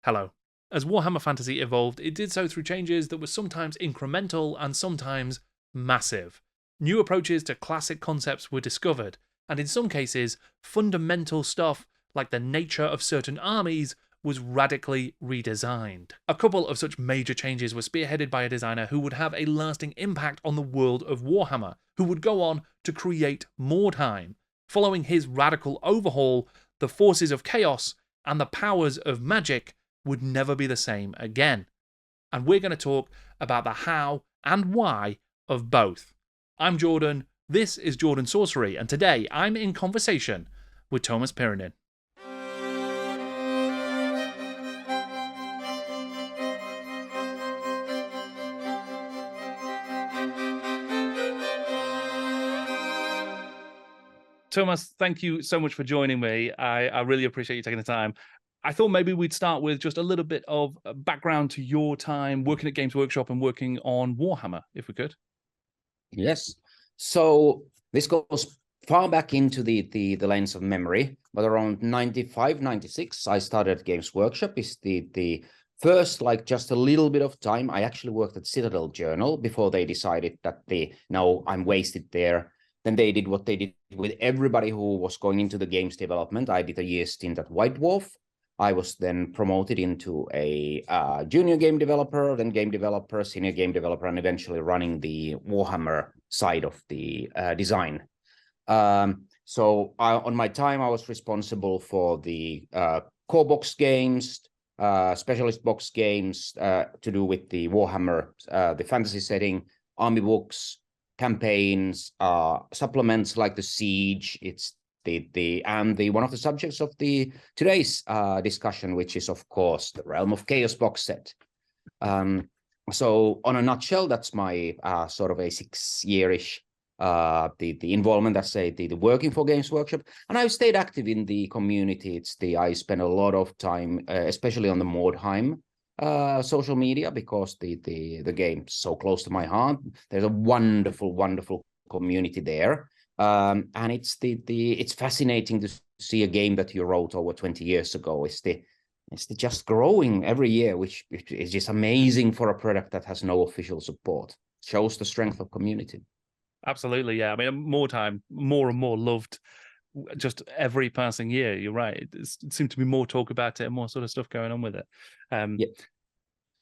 Hello. As Warhammer Fantasy evolved, it did so through changes that were sometimes incremental and sometimes massive. New approaches to classic concepts were discovered, and in some cases, fundamental stuff like the nature of certain armies was radically redesigned. A couple of such major changes were spearheaded by a designer who would have a lasting impact on the world of Warhammer, who would go on to create Mordheim. Following his radical overhaul, the forces of chaos and the powers of magic would never be the same again. And we're going to talk about the how and why of both. I'm Jordan, this is Jordan Sorcery, and today I'm in conversation with Tuomas Pirinen. Tuomas, thank you so much for joining me. I really appreciate you taking the time. I thought maybe we'd start with just a little bit of background to your time working at Games Workshop and working on Warhammer, if we could. Yes. So this goes far back into the lens of memory, but around 95, 96, I started at Games Workshop. Is the first, like, just a little bit of time. I actually worked at Citadel Journal before they decided that no, I'm wasted there. Then they did what they did with everybody who was going into the games development. I did a year stint at White Wolf. I was then promoted into a junior game developer, then game developer, senior game developer, and eventually running the Warhammer side of the design. So on my time, I was responsible for the core box games, specialist box games to do with the Warhammer, the fantasy setting, army books, campaigns, supplements like the Siege. It's the one of the subjects of the today's discussion, which is of course the Realm of Chaos box set. So on a nutshell, that's my sort of a 6-year-ish the involvement, that's the working for Games Workshop, and I've stayed active in the community. I spend a lot of time, especially on the Mordheim social media, because the game's so close to my heart. There's a wonderful community there. And it's fascinating to see a game that you wrote over 20 years ago. It's just growing every year, which is just amazing for a product that has no official support. Shows the strength of community. Absolutely, yeah. I mean, more and more loved just every passing year. You're right. It seemed to be more talk about it and more sort of stuff going on with it.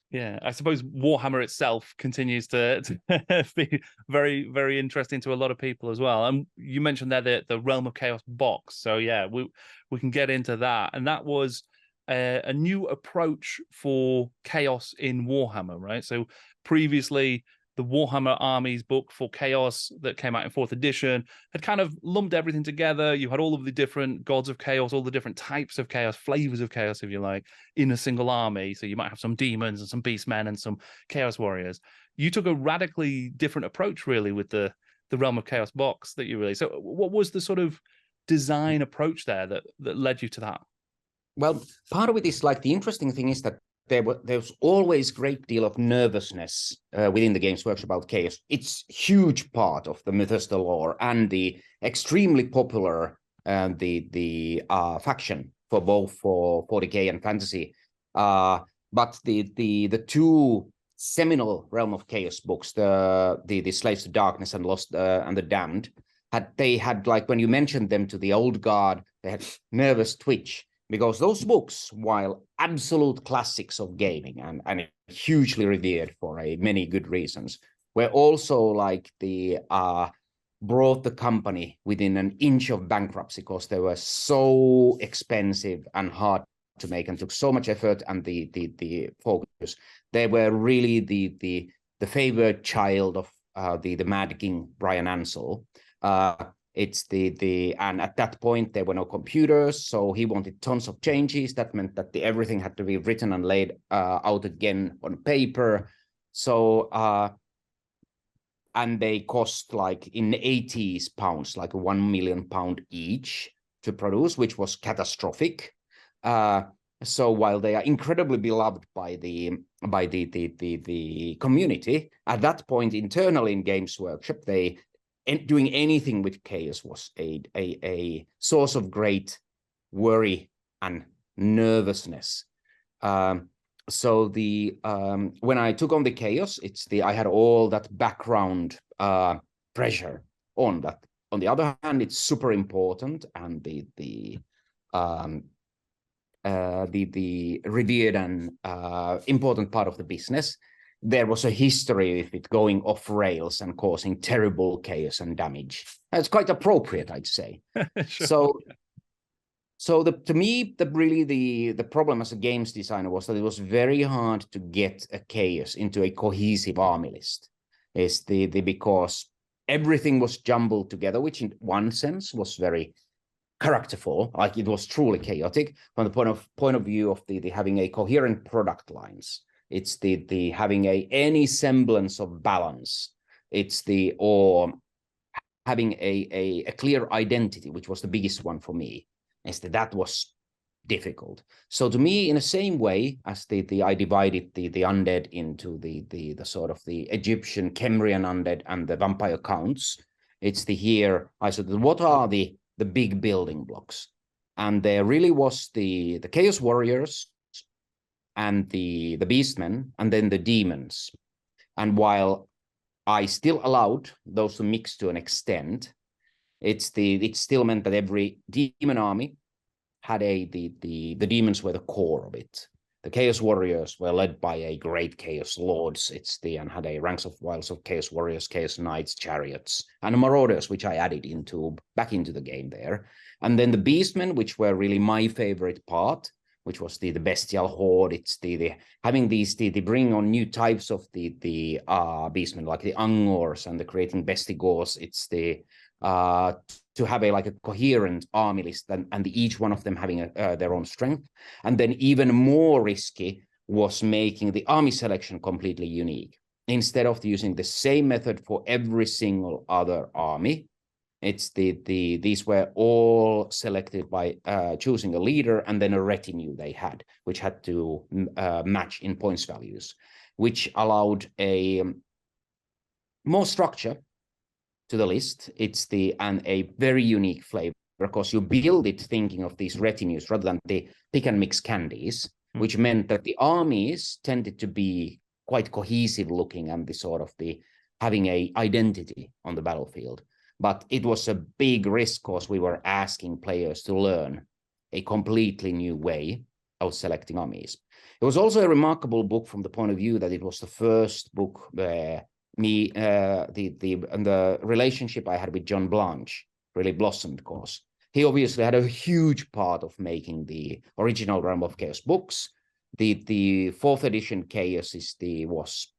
Yeah, I suppose Warhammer itself continues to be very, very interesting to a lot of people as well. And you mentioned there the Realm of Chaos box. So yeah, we can get into that. And that was a new approach for chaos in Warhammer, right? So previously, the Warhammer Armies book for Chaos that came out in 4th edition had kind of lumped everything together. You had all of the different gods of chaos, all the different types of chaos, flavors of chaos, if you like, in a single army. So you might have some demons and some beastmen and some chaos warriors. You took a radically different approach, really, with the Realm of Chaos box that you released. So what was the sort of design approach there that led you to that? Well, part of it is, like, the interesting thing is that there's always a great deal of nervousness within the Games Workshop about chaos. It's a huge part of the Mythos lore and the extremely popular the faction for both for 40k and fantasy. But the two seminal Realm of Chaos books, the Slaves to Darkness and Lost and the Damned, had like, when you mentioned them to the old guard, they had nervous twitch. Because those books, while absolute classics of gaming and hugely revered for many good reasons, were also like brought the company within an inch of bankruptcy because they were so expensive and hard to make and took so much effort and the focus. They were really the favored child of the Mad King Brian Ansell. And at that point there were no computers, so he wanted tons of changes. That meant that everything had to be written and laid out again on paper. So and they cost, like, in the 80s pounds, like £1 million each to produce, which was catastrophic. So while they are incredibly beloved by the community, at that point internally in Games Workshop, doing anything with chaos was a source of great worry and nervousness. So when I took on the chaos, I had all that background pressure on that. On the other hand, it's super important, and the revered and important part of the business. There was a history of it going off rails and causing terrible chaos and damage. That's quite appropriate, I'd say. Sure. To me, the problem as a games designer was that it was very hard to get a chaos into a cohesive army list. Because everything was jumbled together, which in one sense was very characterful, like it was truly chaotic from the point of view of the having a coherent product lines. It's the having any semblance of balance. Or having a clear identity, which was the biggest one for me. That was difficult. So to me, in the same way as I divided the undead into the sort of the Egyptian Kemrian undead and the vampire counts, here I said, what are the big building blocks? And there really was the Chaos Warriors and the beastmen, and then the demons. And while I still allowed those to mix to an extent, it still meant that every demon army had the demons were the core of it. The Chaos Warriors were led by a great Chaos Lords. And had a ranks of wiles of Chaos Warriors, Chaos Knights, Chariots, and Marauders, which I added back into the game there. And then the Beastmen, which were really my favorite part, which was the bestial horde. It's having the bring on new types of the beastmen, like the Angors and the creating bestigors. It's to have a coherent army list, and each one of them having their own strength. And then even more risky was making the army selection completely unique. Instead of using the same method for every single other army, these were all selected by choosing a leader and then a retinue they had, which had to match in points values, which allowed a more structure to the list. And a very unique flavor, because you build it thinking of these retinues rather than the pick and mix candies, which meant that the armies tended to be quite cohesive looking and having a identity on the battlefield. But it was a big risk because we were asking players to learn a completely new way of selecting armies. It was also a remarkable book from the point of view that it was the first book where the relationship I had with John Blanche really blossomed, because he obviously had a huge part of making the original Realm of Chaos books. The fourth edition Chaos was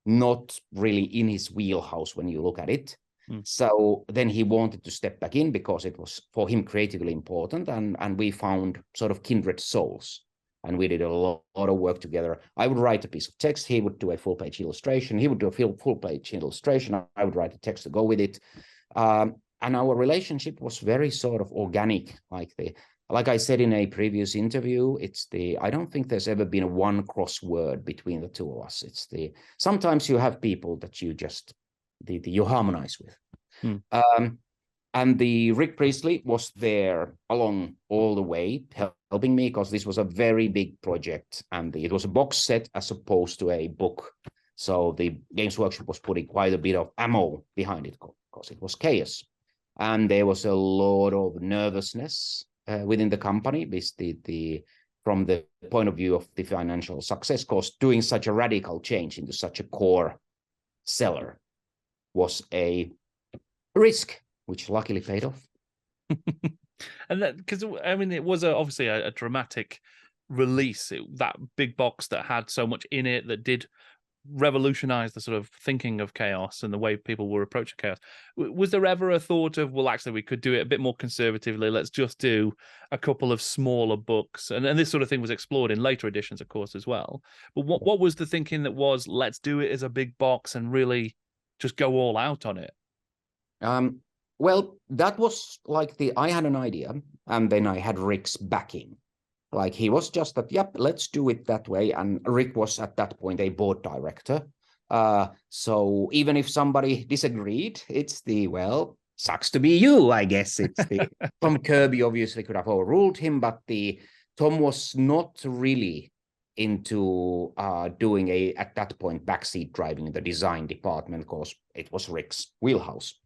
not really in his wheelhouse when you look at it. So then he wanted to step back in because it was for him creatively important, and we found sort of kindred souls, and we did a lot of work together. I would write a piece of text, he would do a full-page illustration, he would do a full-page illustration, I would write a text to go with it, and our relationship was very sort of organic. Like I said in a previous interview, I don't think there's ever been a one crossword between the two of us. Sometimes you have people that you just you harmonize with. And the Rick Priestley was there along all the way, helping me, because this was a very big project, and it was a box set as opposed to a book. So the Games Workshop was putting quite a bit of ammo behind it, because it was chaos. And there was a lot of nervousness within the company, from the point of view of the financial success, because doing such a radical change into such a core seller was a risk, which luckily paid off. And that, because I mean, it was obviously a dramatic release. That big box that had so much in it that did revolutionize the sort of thinking of chaos and the way people were approaching chaos. Was there ever a thought of, well, actually, we could do it a bit more conservatively? Let's just do a couple of smaller books, and this sort of thing was explored in later editions, of course, as well. But what was the thinking that was, let's do it as a big box and really just go all out on it? Well, that was I had an idea, and then I had Rick's backing. He was just that, yep, let's do it that way. And Rick was at that point a board director. So even if somebody disagreed, sucks to be you, I guess. Tom Kirby obviously could have overruled him, but Tom was not really into doing at that point, backseat driving the design department, because it was Rick's wheelhouse.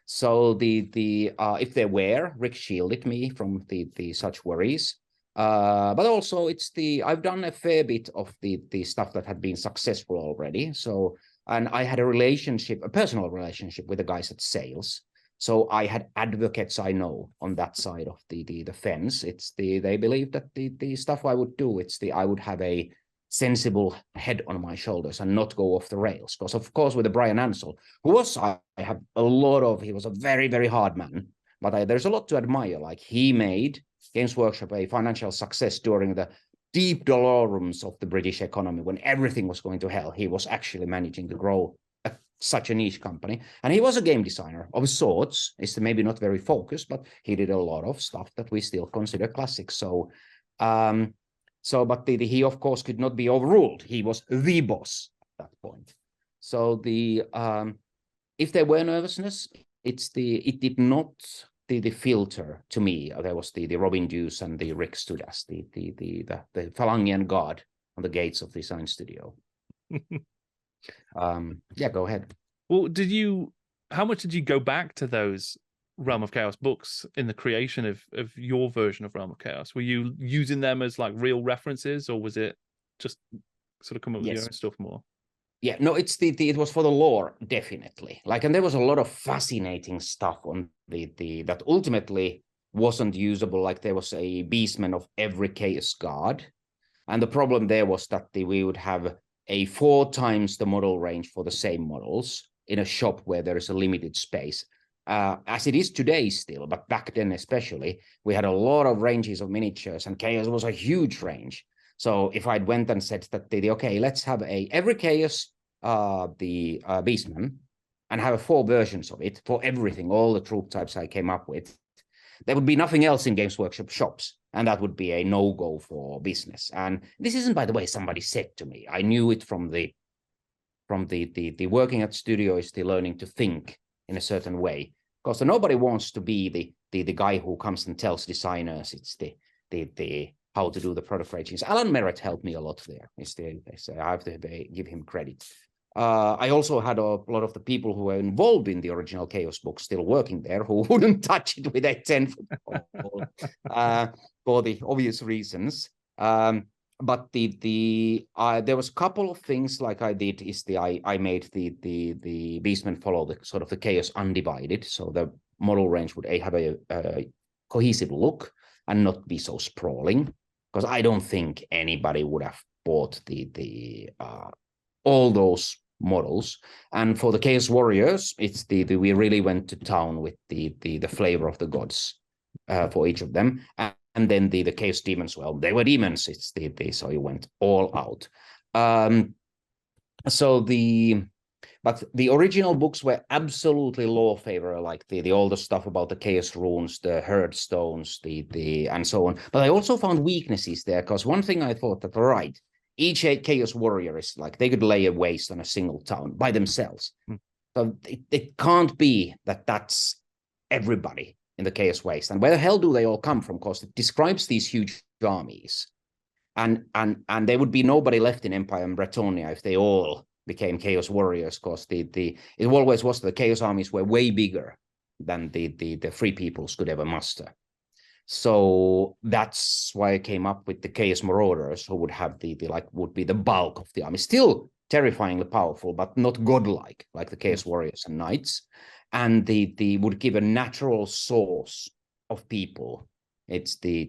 So if there were, Rick shielded me from the such worries. But also I've done a fair bit of the stuff that had been successful already. So, and I had a personal relationship with the guys at sales. So I had advocates I know on that side of the fence. They believe that the stuff I would do, I would have a sensible head on my shoulders and not go off the rails. Because of course with the Brian Ansell, he was a very, very hard man, but there's a lot to admire. Like, he made Games Workshop a financial success during the deep doldrums of the British economy, when everything was going to hell. He was actually managing to grow such a niche company, and he was a game designer of sorts. It's maybe not very focused, but he did a lot of stuff that we still consider classics. So but he of course could not be overruled. He was the boss at that point. So if there were nervousness, it did not the filter to me. There was the Robin Deuce and the Rick stood as the Phalangian guard on the gates of the design studio. Yeah, go ahead. Well, how much did you go back to those Realm of Chaos books in the creation of your version of Realm of Chaos? Were you using them as like real references, or was it just sort of come up with your own stuff more? Yeah, no, it was for the lore, definitely. Like, and there was a lot of fascinating stuff on that ultimately wasn't usable. Like, there was a beastman of every Chaos God, and the problem there was that we would have a 4 times the model range for the same models in a shop where there is a limited space, as it is today still, but back then especially, we had a lot of ranges of miniatures, and Chaos was a huge range. So if I'd went and said that, okay, let's have every Chaos, Beastman, and have 4 versions of it for everything, all the troop types I came up with, there would be nothing else in Games Workshop shops, and that would be a no-go for business. And this isn't, by the way, somebody said to me. I knew it from the working at studio, is the learning to think in a certain way. Because nobody wants to be the guy who comes and tells designers it's the how to do the product ratings. Alan Merritt helped me a lot there. I have to give him credit. I also had a lot of the people who were involved in the original Chaos book still working there, who wouldn't touch it with a 10-foot pole for the obvious reasons. But there was a couple of things like I did I made the Beastmen follow the sort of the Chaos undivided, so the model range would have a cohesive look and not be so sprawling, because I don't think anybody would have bought all those models. And for the Chaos Warriors, it's we really went to town with the flavor of the gods for each of them. And then the Chaos Demons, well, they were demons. It's so you went all out. But the original books were absolutely lore favor, like all the stuff about the Chaos runes, the herd stones, and so on. But I also found weaknesses there, because one thing I thought that, all right, each Chaos Warrior is like, they could lay a waste on a single town by themselves. So it can't be that that's everybody in the Chaos Waste. And where the hell do they all come from? Because it describes these huge armies. And there would be nobody left in Empire and Bretonnia if they all became Chaos Warriors, because it always was the Chaos armies were way bigger than the Free Peoples could ever muster. So that's why I came up with the Chaos Marauders, who would have would be the bulk of the army, still terrifyingly powerful, but not godlike like the Chaos Warriors and Knights. And the would give a natural source of people. It's to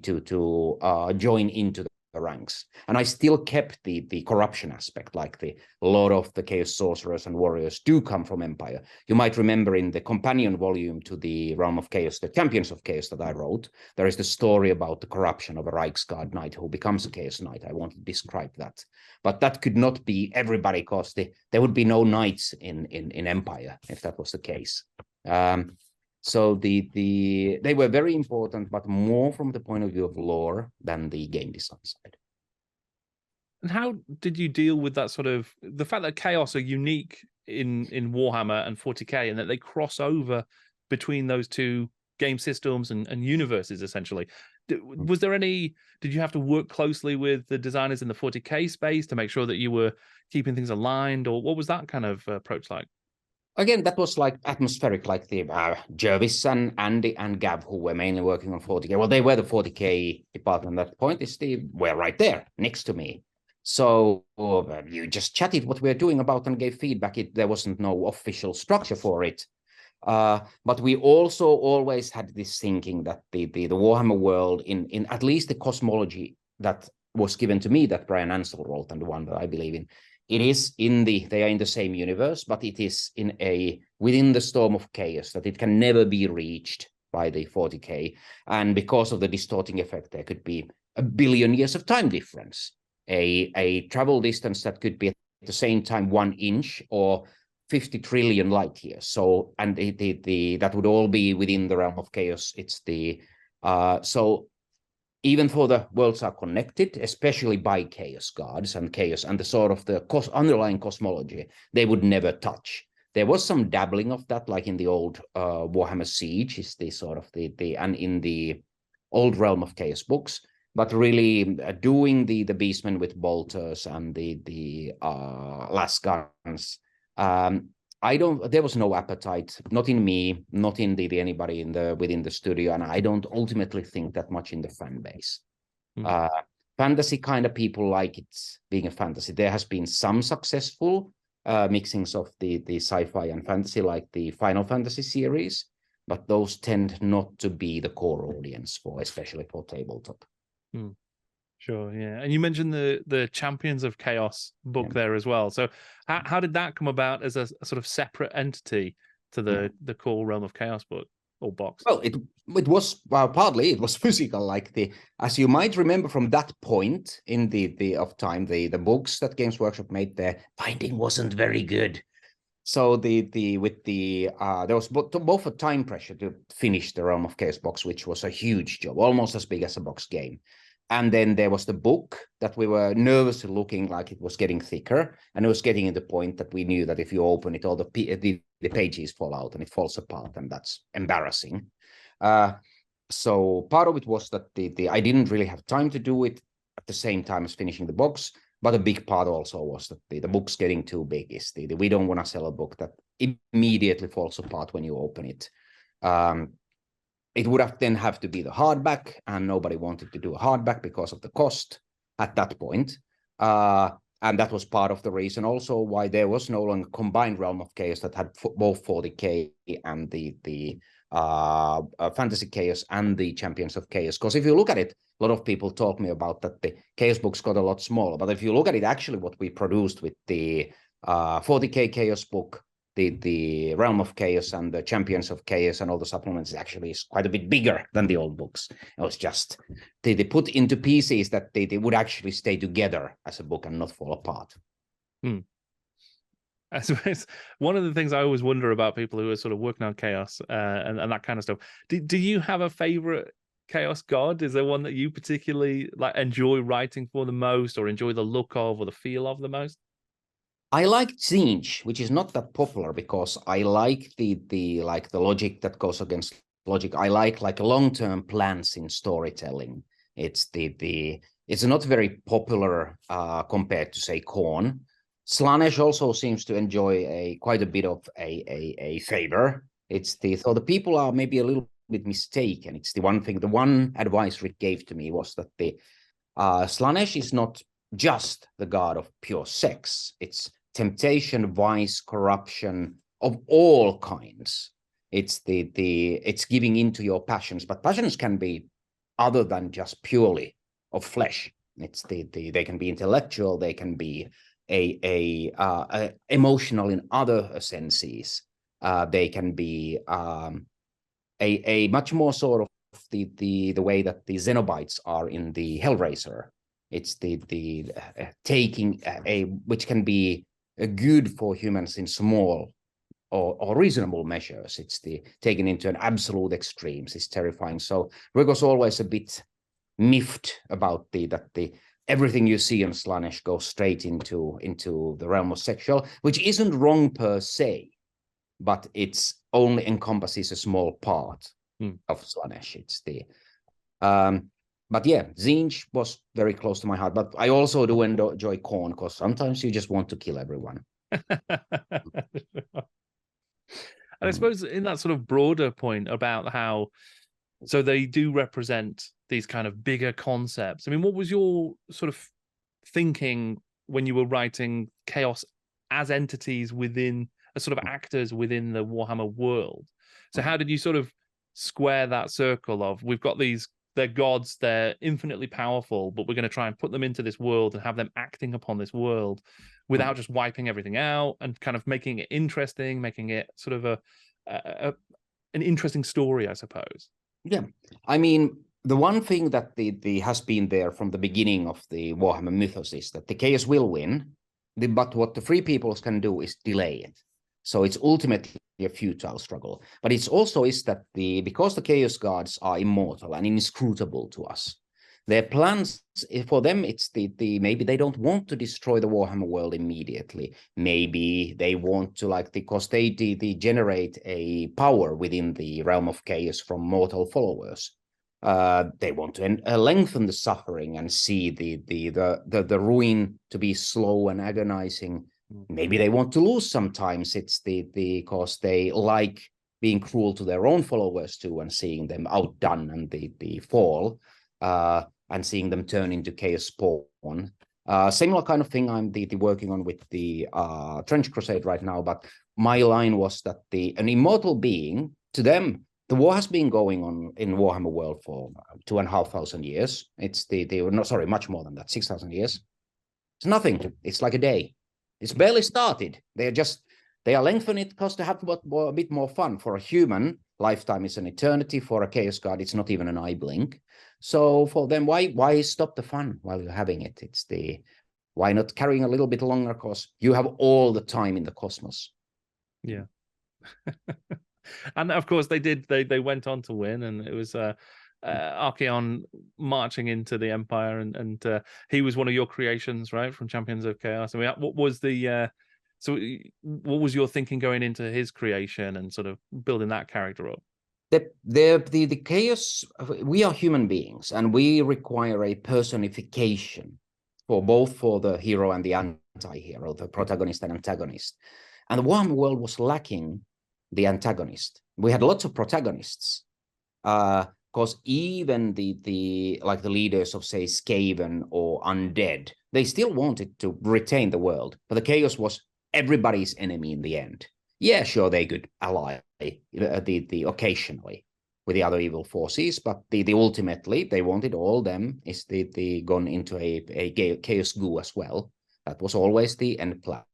join into the ranks. And I still kept the corruption aspect, like a lot of the Chaos Sorcerers and Warriors do come from Empire. You might remember in the companion volume to the Realm of Chaos, the Champions of Chaos that I wrote, there is the story about the corruption of a Reiksguard Knight who becomes a Chaos Knight. I want to describe that. But that could not be everybody, because there would be no knights in Empire if that was the case. So they were very important, but more from the point of view of lore than the game design side. And how did you deal with that sort of the fact that Chaos are unique in Warhammer and 40k, and that they cross over between those two game systems and universes, essentially. Was there any, did you have to work closely with the designers in the 40K space to make sure that you were keeping things aligned, or what was that kind of approach like? Again, that was like atmospheric, like the Jervis and Andy and Gav, who were mainly working on 40K. Well, they were the 40K department at that point. They were right there next to me. So you just chatted what we were doing about and gave feedback. There wasn't no official structure for it. But we also always had this thinking that the Warhammer world, in at least the cosmology that was given to me, that Brian Ansell wrote, and the one that I believe in, it is they are in the same universe, but it is within the storm of chaos, that it can never be reached by the 40K. And because of the distorting effect, there could be 1 billion years of time difference, a travel distance that could be at the same time 1 inch or 50 trillion light years. So, and that would all be within the realm of chaos. It's so even though the worlds are connected, especially by chaos gods and chaos and the sort of the underlying cosmology, they would never touch. There was some dabbling of that, like in the old Warhammer Siege, is the sort of and in the old Realm of Chaos books. But really doing the beastmen with bolters and the last guns, there was no appetite, not in me, not in anybody within the studio, and I don't ultimately think that much in the fan base. Fantasy kind of people like it being a fantasy. There has been some successful mixings of the sci-fi and fantasy, like the Final Fantasy series, but those tend not to be the core audience especially for tabletop. Sure, yeah. And you mentioned the Champions of Chaos book there as well. So how did that come about as a sort of separate entity to the core Realm of Chaos book or box? Well, it was partly it was physical, like as you might remember from that point in the books that Games Workshop made, their binding wasn't very good. So there was both a time pressure to finish the Realm of Chaos box, which was a huge job, almost as big as a box game. And then there was the book that we were nervously looking like it was getting thicker, and it was getting to the point that we knew that if you open it, all the pages fall out and it falls apart, and that's embarrassing. So part of it was that I didn't really have time to do it at the same time as finishing the box, but a big part also was that the book's getting too big. We don't want to sell a book that immediately falls apart when you open it. It would have to be the hardback, and nobody wanted to do a hardback because of the cost at that point. And that was part of the reason also why there was no longer combined Realm of Chaos that had both 40K and the Fantasy Chaos and the Champions of Chaos. Because if you look at it, a lot of people talk me about that the Chaos books got a lot smaller. But if you look at it, actually what we produced with the 40K Chaos book, the Realm of Chaos and the Champions of Chaos and all the supplements actually is quite a bit bigger than the old books. It was just they put into pieces that they would actually stay together as a book and not fall apart. I suppose one of the things I always wonder about people who are sort of working on Chaos and that kind of stuff. Do you have a favorite Chaos god? Is there one that you particularly like enjoy writing for the most, or enjoy the look of or the feel of the most? I like Siege, which is not that popular because I like the logic that goes against logic. I like long-term plans in storytelling. It's it's not very popular compared to say Khorne. Slaanesh also seems to enjoy quite a bit of a favor. So the people are maybe a little bit mistaken. It's the one advice Rick gave to me was that the Slaanesh is not just the god of pure sex. It's temptation, vice, corruption of all kinds. It's it's giving into your passions, but passions can be other than just purely of flesh. It's they can be intellectual, they can be emotional in other senses. They can be a much more sort of the way that the Xenobites are in the Hellraiser. It's the taking which can be good for humans in small or reasonable measures. It's the taken into an absolute extremes. It's terrifying. So Rick was always a bit miffed about that everything you see in Slaanesh goes straight into the realm of sexual, which isn't wrong per se, but it's only encompasses a small part of Slanesh. It's the but yeah, Zinj was very close to my heart. But I also do enjoy Khorne, because sometimes you just want to kill everyone. And I suppose in that sort of broader point about how, so they do represent these kind of bigger concepts. I mean, what was your sort of thinking when you were writing Chaos as entities within, as sort of actors within the Warhammer world? So how did you sort of square that circle of, we've got these, they're gods, they're infinitely powerful, but we're going to try and put them into this world and have them acting upon this world without just wiping everything out, and kind of making it interesting, making it sort of an interesting story, I suppose. Yeah, I mean, the one thing that the has been there from the beginning of the Warhammer mythos is that the chaos will win, but what the free peoples can do is delay it. So it's ultimately a futile struggle. But it's also is that because the chaos gods are immortal and inscrutable to us, their plans, for them, it's maybe they don't want to destroy the Warhammer world immediately. Maybe they want to, because they generate a power within the realm of chaos from mortal followers. They want to lengthen the suffering and see the ruin to be slow and agonizing. Maybe they want to lose sometimes. It's because they like being cruel to their own followers too, and seeing them outdone and the fall. And seeing them turn into chaos spawn. Similar kind of thing I'm working on with the Trench Crusade right now, but my line was that an immortal being, to them, the war has been going on in Warhammer world for 2,500 years. It's much more than that, 6,000 years. It's nothing. It's like a day. It's barely started. They are lengthening it because they have a bit more fun. For a human, lifetime is an eternity. For a chaos god, it's not even an eye blink. So for them, why stop the fun while you're having it? It's why not carrying a little bit longer, because you have all the time in the cosmos. Yeah. And of course they did, they went on to win, and it was Archaon marching into the Empire, and he was one of your creations, right, from Champions of Chaos. I mean, what was what was your thinking going into his creation and sort of building that character up? The chaos, we are human beings, and we require a personification for the hero and the anti-hero, the protagonist and antagonist. And the Warhammer world was lacking the antagonist. We had lots of protagonists, because even the leaders of, say, Skaven or Undead, they still wanted to retain the world, but the chaos was everybody's enemy in the end. Yeah, sure, they could ally occasionally with the other evil forces, but ultimately they wanted all them is gone into a chaos goo as well. That was always the end plan.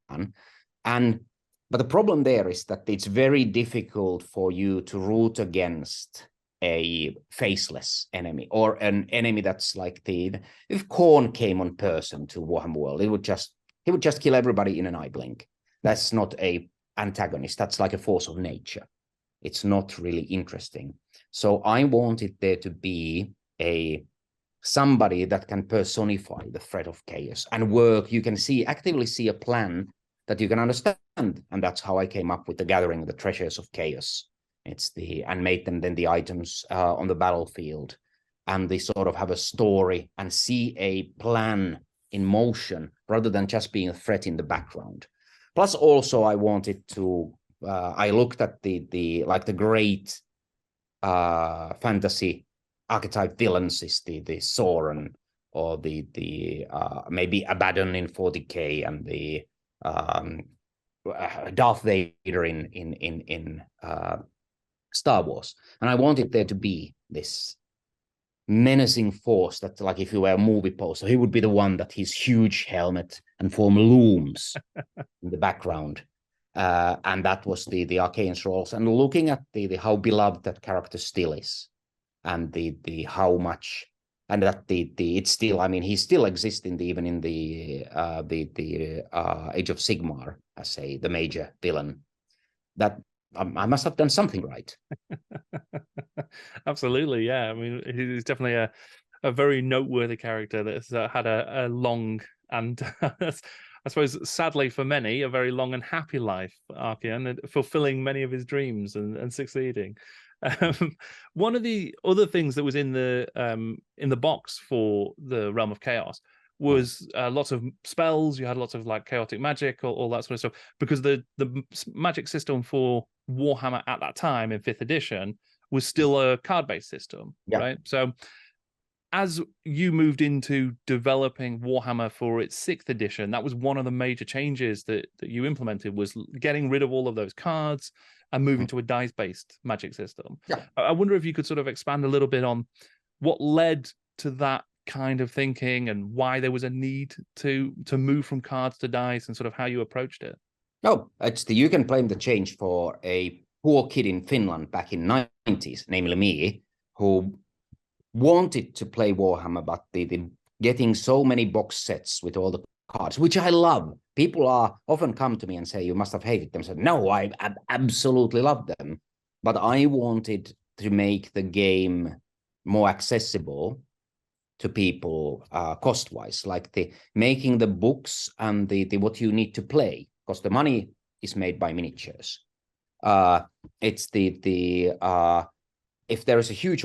But the problem there is that it's very difficult for you to root against a faceless enemy, or an enemy that's like if Khorne came on person to Warhammer world, he would just kill everybody in an eye blink. That's not a antagonist. That's like a force of nature. It's not really interesting. So I wanted there to be somebody that can personify the threat of chaos and work. You can actively see a plan that you can understand. And that's how I came up with the gathering of the treasures of chaos. And made them then the items on the battlefield. And they sort of have a story and see a plan in motion rather than just being a threat in the background. Plus, also, I wanted to. I looked at the great fantasy archetype villains, is the Sauron, or the maybe Abaddon in 40k, and the Darth Vader in Star Wars, and I wanted there to be this menacing force that, like, if you were a movie poster, he would be the one that his huge helmet and form looms in the background. And that was the Archaean's roles. And looking at how beloved that character still is, and the how much, and that it's still, I mean, he still exists even in the Age of Sigmar as the major villain. That I must have done something right. Absolutely, yeah. I mean, he's definitely a very noteworthy character that's had a long and I suppose, sadly for many, a very long and happy life, Archaon, and fulfilling many of his dreams and succeeding. One of the other things that was in the box for the Realm of Chaos was lots of spells. You had lots of like chaotic magic, all that sort of stuff, because the magic system for Warhammer at that time in 5th edition was still a card-based system, right? So as you moved into developing Warhammer for its 6th edition, that was one of the major changes that you implemented, was getting rid of all of those cards and moving to a dice-based magic system. I wonder if you could sort of expand a little bit on what led to that kind of thinking and why there was a need to move from cards to dice, and sort of how you approached it. No, you can blame the change for a poor kid in Finland back in 90s, namely me, who wanted to play Warhammer, but the getting so many box sets with all the cards, which I love. People often come to me and say, you must have hated them. I said, no, I absolutely love them. But I wanted to make the game more accessible to people cost-wise, like making the books and the what you need to play, because the money is made by miniatures. It's if there is a huge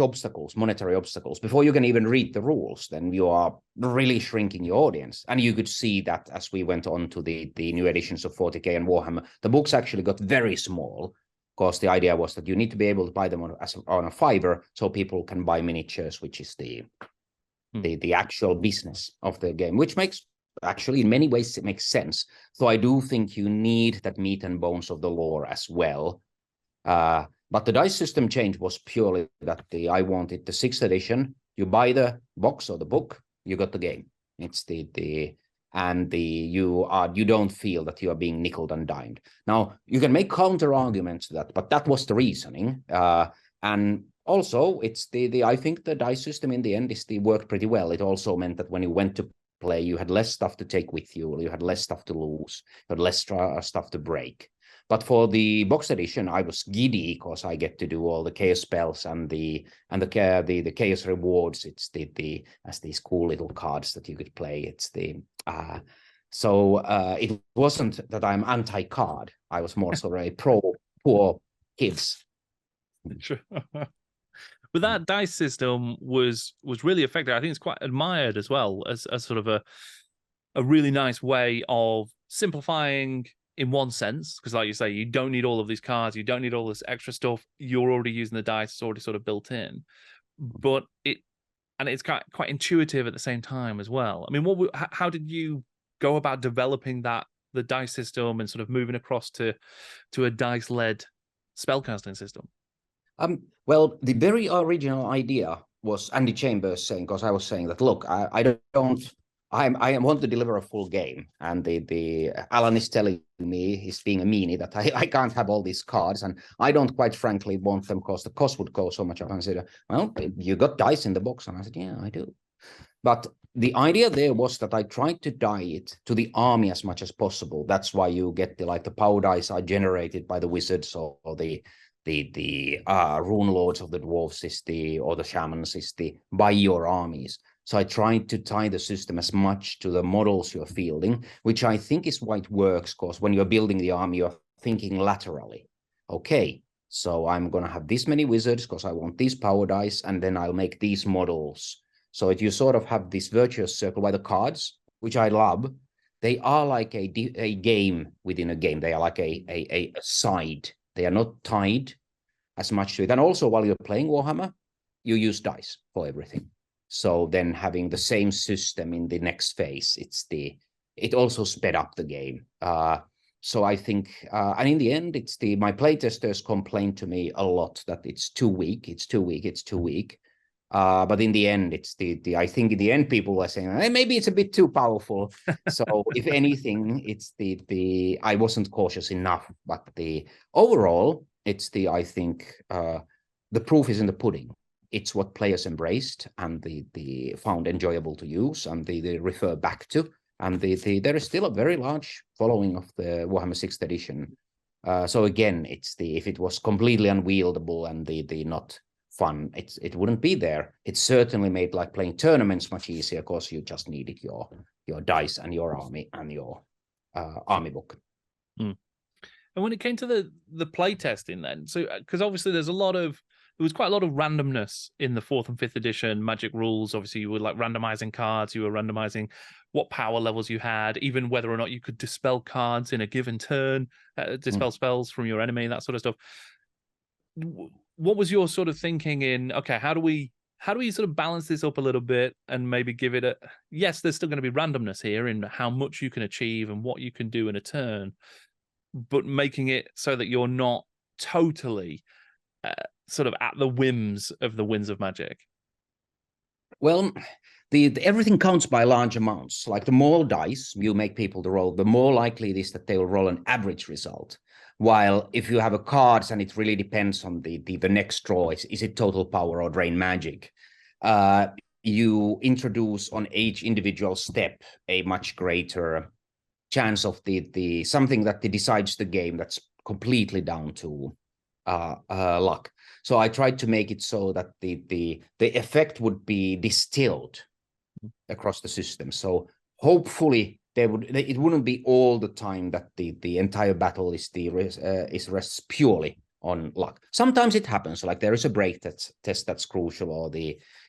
monetary obstacles, before you can even read the rules, then you are really shrinking your audience. And you could see that as we went on to the new editions of 40K and Warhammer, the books actually got very small, because the idea was that you need to be able to buy them on a Fiverr, so people can buy miniatures, which is the actual business of the game, which makes, actually, in many ways, it makes sense. So I do think you need that meat and bones of the lore as well. But the dice system change was purely that I wanted the 6th edition. You buy the box or the book, you got the game. It's you don't feel that you are being nickeled and dimed. Now you can make counter arguments to that, but that was the reasoning. And also, it's I think the dice system in the end worked pretty well. It also meant that when you went to play, you had less stuff to take with you, you had less stuff to lose, you had less stuff to break. But for the box edition, I was giddy because I get to do all the chaos spells and the chaos rewards. It's as these cool little cards that you could play. It's so it wasn't that I'm anti-card. I was more sort of a pro poor kids. Sure. But that dice system was really effective. I think it's quite admired as well as sort of a really nice way of simplifying in one sense, because like you say, you don't need all of these cards, you don't need all this extra stuff. You're already using the dice, it's already sort of built in. But it's quite intuitive at the same time as well. I mean, how did you go about developing the dice system and sort of moving across to a dice-led spellcasting system? Well, the very original idea was Andy Chambers saying, because I was saying that, look, I want to deliver a full game, and the Alan is telling me, he's being a meanie, that I can't have all these cards, and I don't quite frankly want them because the cost would go so much up. And I said, well, you got dice in the box, and I said, yeah, I do. But the idea there was that I tried to tie it to the army as much as possible. That's why you get the power dice are generated by the wizards or the rune lords of the dwarves or the shamans by your armies. So I tried to tie the system as much to the models you're fielding, which I think is why it works, because when you're building the army, you're thinking laterally. Okay, so I'm going to have this many wizards because I want these power dice, and then I'll make these models. So you sort of have this virtuous circle by the cards, which I love. They are like a game within a game. They are like a side. They are not tied as much to it. And also, while you're playing Warhammer, you use dice for everything. So then having the same system in the next phase, it also sped up the game. So I think, and in the end, my playtesters complained to me a lot that it's too weak. But in the end, I think in the end, people were saying, hey, maybe it's a bit too powerful. So if anything, it's I wasn't cautious enough. But overall, I think the proof is in the pudding. It's what players embraced and they found enjoyable to use, and they refer back to. And there is still a very large following of the Warhammer 6th edition. So again, if it was completely unwieldable and the not fun, it wouldn't be there. It certainly made like playing tournaments much easier, because you just needed your dice and your army and your army book. And when it came to the play testing, then, so because obviously there's a lot of was quite a lot of randomness in the 4th and 5th edition Magic rules. Obviously, you were like randomizing cards, you were randomizing what power levels you had, even whether or not you could dispel cards in a given turn, dispel spells from your enemy, that sort of stuff. What was your sort of thinking in, okay, how do we sort of balance this up a little bit and maybe give it a, yes, there's still going to be randomness here in how much you can achieve and what you can do in a turn, but making it so that you're not totally sort of at the whims of the winds of Magic? Well, the everything counts by large amounts. Like the more dice you make people to roll, the more likely it is that they will roll an average result. While if you have a cards and it really depends on the next draw, is it total power or drain magic? You introduce on each individual step a much greater chance of the something that decides the game that's completely down to luck. So I tried to make it so that the effect would be distilled across the system. So hopefully it wouldn't be all the time that the entire battle rests purely on luck. Sometimes it happens, like there is a break test that's crucial, or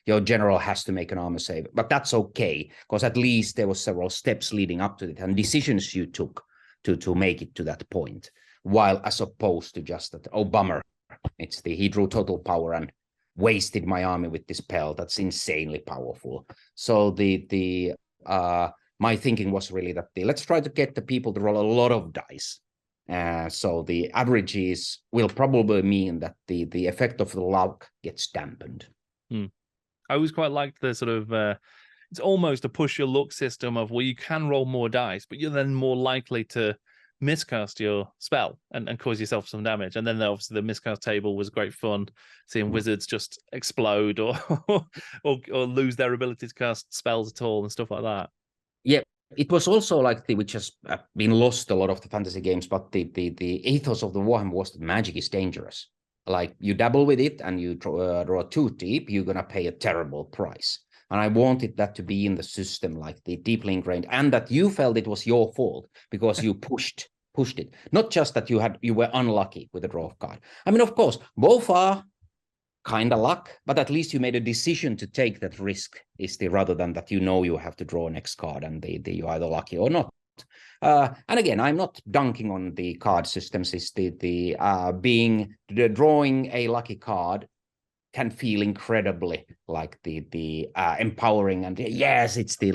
your general has to make an armor save, but that's okay, because at least there were several steps leading up to it and decisions you took to make it to that point, while as opposed to just that, oh bummer, it's he drew total power and wasted my army with this spell that's insanely powerful. So my thinking was really that let's try to get the people to roll a lot of dice. So the averages will probably mean that the effect of the luck gets dampened. I always quite liked the sort of it's almost a push your luck system of where you can roll more dice, but you're then more likely to miscast your spell and cause yourself some damage. And then obviously the miscast table was great fun, seeing wizards just explode or lose their ability to cast spells at all and stuff like that. Yeah, it was also like which has been lost a lot of the fantasy games, but the ethos of the Warhammer was that magic is dangerous. Like you dabble with it and you draw too deep, you're gonna pay a terrible price. And I wanted that to be in the system, like the deeply ingrained, and that you felt it was your fault because you pushed it. Not just that you were unlucky with the draw of card. I mean, of course, both are kind of luck, but at least you made a decision to take that risk, rather than that you have to draw next card and you're either lucky or not. And again, I'm not dunking on the card systems. Is drawing a lucky card can feel incredibly like the empowering, and yes, it's the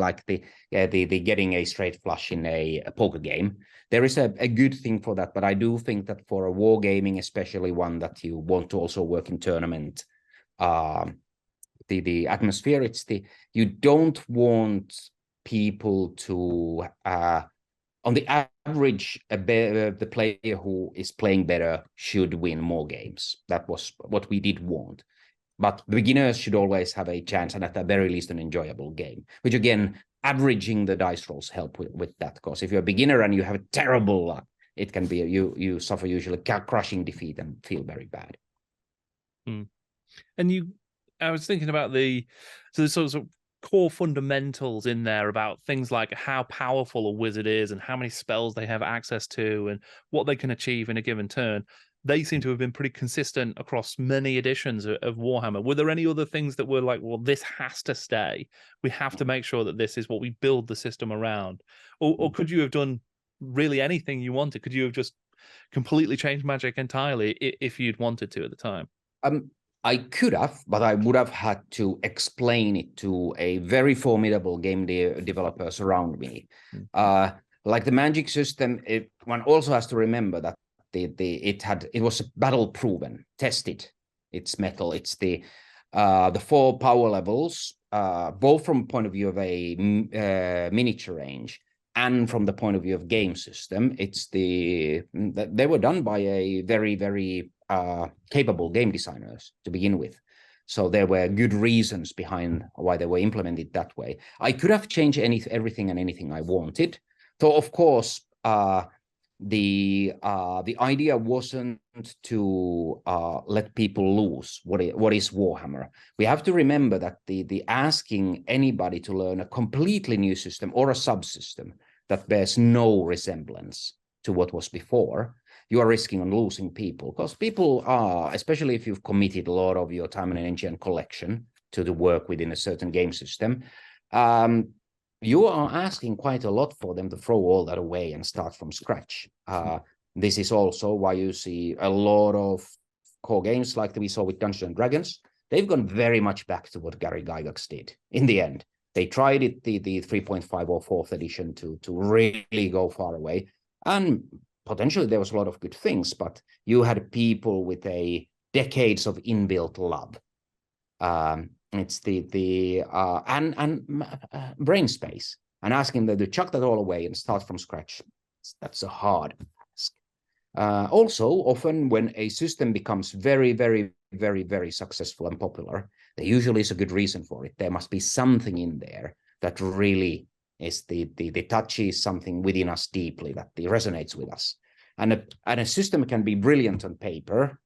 getting a straight flush in a poker game. There is a good thing for that, but I do think that for a wargaming, especially one that you want to also work in tournament, the atmosphere, you don't want people to on the average, the player who is playing better should win more games. That was what we did want. But beginners should always have a chance, and at the very least an enjoyable game, which again, averaging the dice rolls help with that. Because if you're a beginner and you have a terrible luck, it can be you suffer usually crushing defeat and feel very bad. And I was thinking about the sort of core fundamentals in there about things like how powerful a wizard is and how many spells they have access to and what they can achieve in a given turn. They seem to have been pretty consistent across many editions of Warhammer. Were there any other things that were like, well, this has to stay? We have to make sure that this is what we build the system around. Or could you have done really anything you wanted? Could you have just completely changed Magic entirely if you'd wanted to at the time? I could have, but I would have had to explain it to a very formidable game developers around me. Like the Magic system, one also has to remember that it was battle proven, tested. Its metal. It's the 4 power levels, both from point of view of a miniature range and from the point of view of game system. They were done by a very, very capable game designers to begin with. So there were good reasons behind why they were implemented that way. I could have changed everything and anything I wanted. So of course, the idea wasn't to let people lose what is Warhammer. We have to remember that the asking anybody to learn a completely new system or a subsystem that bears no resemblance to what was before you are risking on losing people, because people are, especially if you've committed a lot of your time and energy and collection to the work within a certain game system, you are asking quite a lot for them to throw all that away and start from scratch. This is also why you see a lot of core games like we saw with Dungeons and Dragons. They've gone very much back to what Gary Gygax did in the end. They tried it, the 3.5 or 4th edition to really go far away. And potentially there was a lot of good things, but you had people with a decades of inbuilt love. It's brain space, and asking them to chuck that all away and start from scratch. That's a hard task. Also, often when a system becomes very, very, very, very successful and popular, there usually is a good reason for it. There must be something in there that really is the touches something within us deeply, that resonates with us. And a system can be brilliant on paper,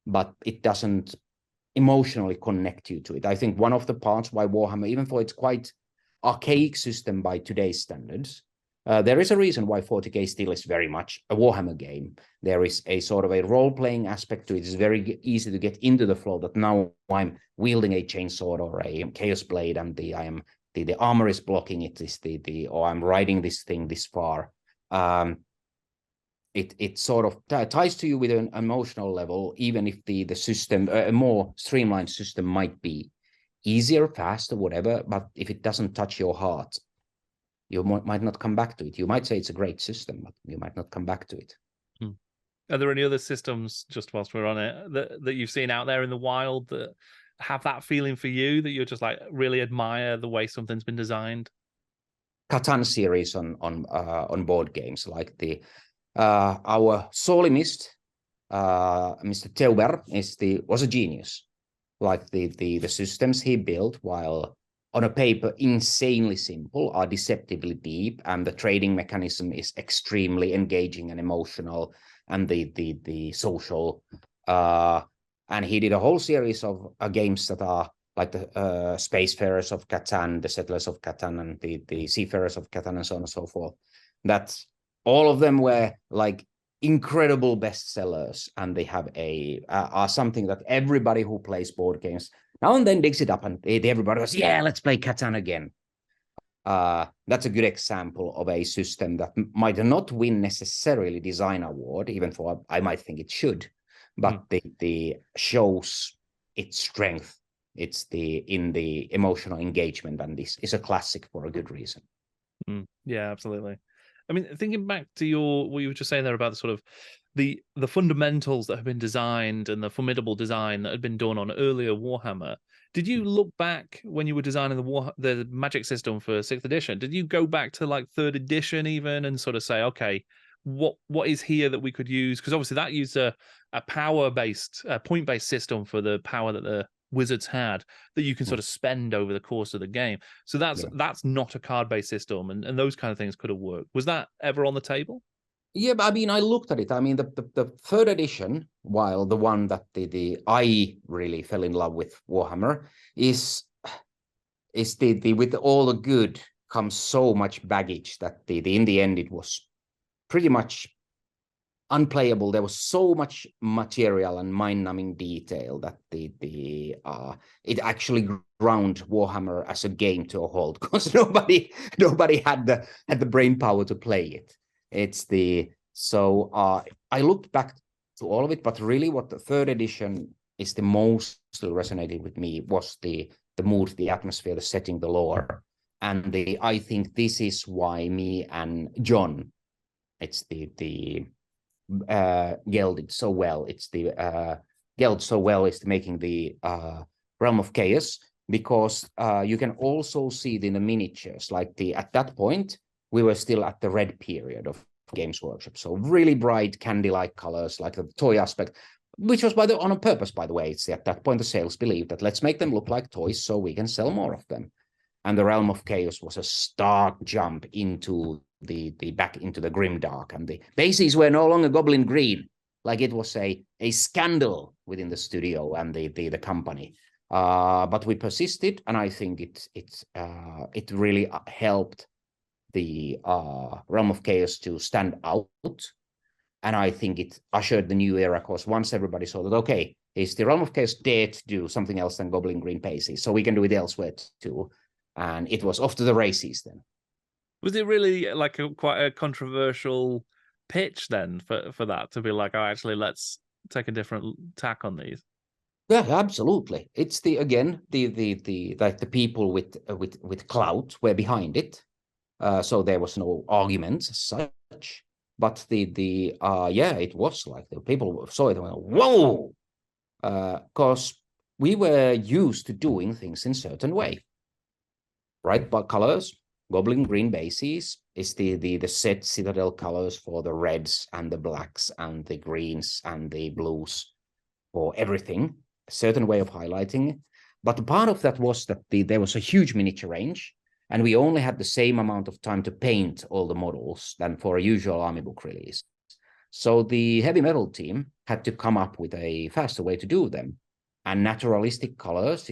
but it doesn't emotionally connect you to it. I think one of the parts why Warhammer, even though it's quite archaic system by today's standards, there is a reason why 40k still is very much a Warhammer game. There is a sort of a role-playing aspect to it. It's very easy to get into the flow that now I'm wielding a chainsaw or a chaos blade, and the armor is blocking it, or I'm riding this thing this far. It sort of ties to you with an emotional level, even if the system, a more streamlined system, might be easier, faster, whatever. But if it doesn't touch your heart, you might not come back to it. You might say it's a great system, but you might not come back to it. Are there any other systems, just whilst we're on it, that you've seen out there in the wild that have that feeling for you, that you're just like really admire the way something's been designed? Catan series on board games, like our sorely missed Mr. Teuber was a genius. Like the systems he built, while on a paper insanely simple, are deceptively deep, and the trading mechanism is extremely engaging and emotional, and the social. And he did a whole series of games that are like the Spacefarers of Catan, the Settlers of Catan, and the Seafarers of Catan, and so on and so forth. That all of them were like incredible bestsellers, and they have are something that everybody who plays board games now and then digs it up, and everybody goes, yeah, let's play Catan again. That's a good example of a system that might not win necessarily design award, even though I might think it should, but the shows its strength. It's in the emotional engagement, and this is a classic for a good reason. Yeah, absolutely. I mean, thinking back to what you were just saying there about the sort of the fundamentals that have been designed and the formidable design that had been done on earlier Warhammer, did you look back when you were designing the magic system for 6th edition? Did you go back to like 3rd edition even and sort of say, okay, what is here that we could use? Because obviously that used a power-based, point-based system for the power that the wizards had that you can sort of spend over the course of the game. So that's not a card-based system, and those kind of things could have worked. Was that ever on the table? Yeah, but I mean, I looked at it. I mean, the 3rd edition, while the one that I really fell in love with Warhammer is the with all the good comes so much baggage that in the end it was pretty much unplayable. There was so much material and mind-numbing detail that it actually ground Warhammer as a game to a halt, because nobody had the brain power to play it. I looked back to all of it, but really what the 3rd edition is the most resonated with me was the mood, the atmosphere, the setting, the lore. And I think this is why me and John, it's gelded so well. It's gelled so well is making the Realm of Chaos, because you can also see it in the miniatures. Like at that point, we were still at the red period of Games Workshop, so really bright candy-like colors, like the toy aspect, which was on purpose, by the way. It's at that point the sales believed that let's make them look like toys so we can sell more of them. And the Realm of Chaos was a stark jump into back into the grimdark, and the bases were no longer goblin green. Like it was a scandal within the studio and the company. But we persisted, and I think it really helped the Realm of Chaos to stand out. And I think it ushered the new era, because once everybody saw that, okay, is the Realm of Chaos dare to do something else than Goblin Green Paces, so we can do it elsewhere too. And it was off to the races then. Was it really like quite a controversial pitch then for that, to be like, oh, actually, let's take a different tack on these? Yeah, absolutely. It's the people with clout were behind it, so there was no arguments as such. But it was like the people saw it and went, whoa, because we were used to doing things in a certain way, right? But colors, Goblin Green bases is the set Citadel colors for the reds and the blacks and the greens and the blues for everything. A certain way of highlighting. But part of that was that there was a huge miniature range, and we only had the same amount of time to paint all the models than for a usual army book release. So the heavy metal team had to come up with a faster way to do them. And naturalistic colors,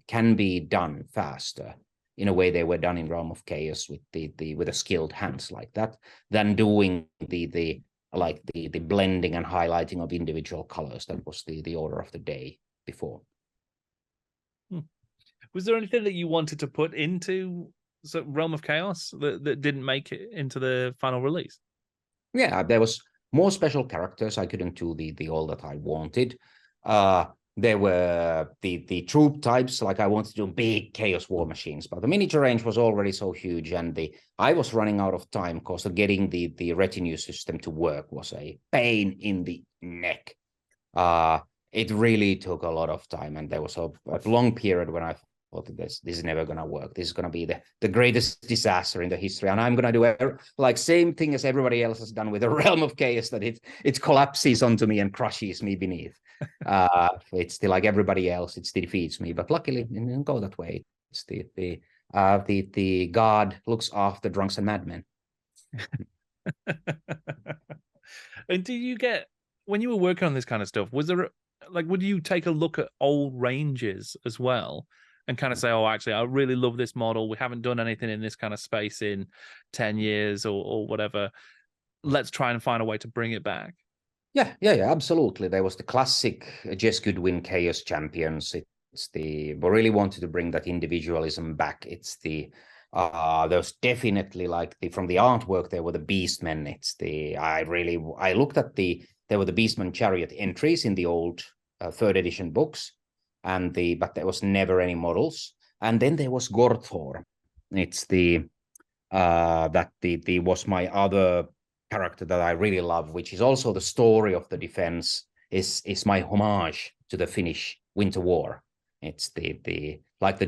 can be done faster in a way they were done in Realm of Chaos with the skilled hands like that, than doing the blending and highlighting of individual colors. That was the order of the day before. Was there anything that you wanted to put into Realm of Chaos that didn't make it into the final release? Yeah, there was more special characters. I couldn't do the all that I wanted. There were the troop types, like I wanted to do big Chaos war machines, but the miniature range was already so huge, and I was running out of time because getting the retinue system to work was a pain in the neck. It really took a lot of time, and there was a long period when I thought this is never going to work. This is going to be the greatest disaster in the history, and I'm going to do like same thing as everybody else has done with the Realm of Chaos, that it collapses onto me and crushes me beneath. It's like everybody else, it defeats me, but luckily it didn't go that way. It's the god looks after drunks and madmen. And do you get, when you were working on this kind of stuff, was there would you take a look at old ranges as well and kind of say, oh, actually, I really love this model, we haven't done anything in this kind of space in 10 years or whatever, let's try and find a way to bring it back? Yeah, absolutely. There was the classic Jess Goodwin Chaos Champions. We really wanted to bring that individualism back. It's there's definitely from the artwork, there were the beastmen. I looked at there were the beastmen chariot entries in the old 3rd edition books, but there was never any models. And then there was Gorthor. It's was my other character that I really love, which is also the story of the defense, is my homage to the Finnish Winter War. It's the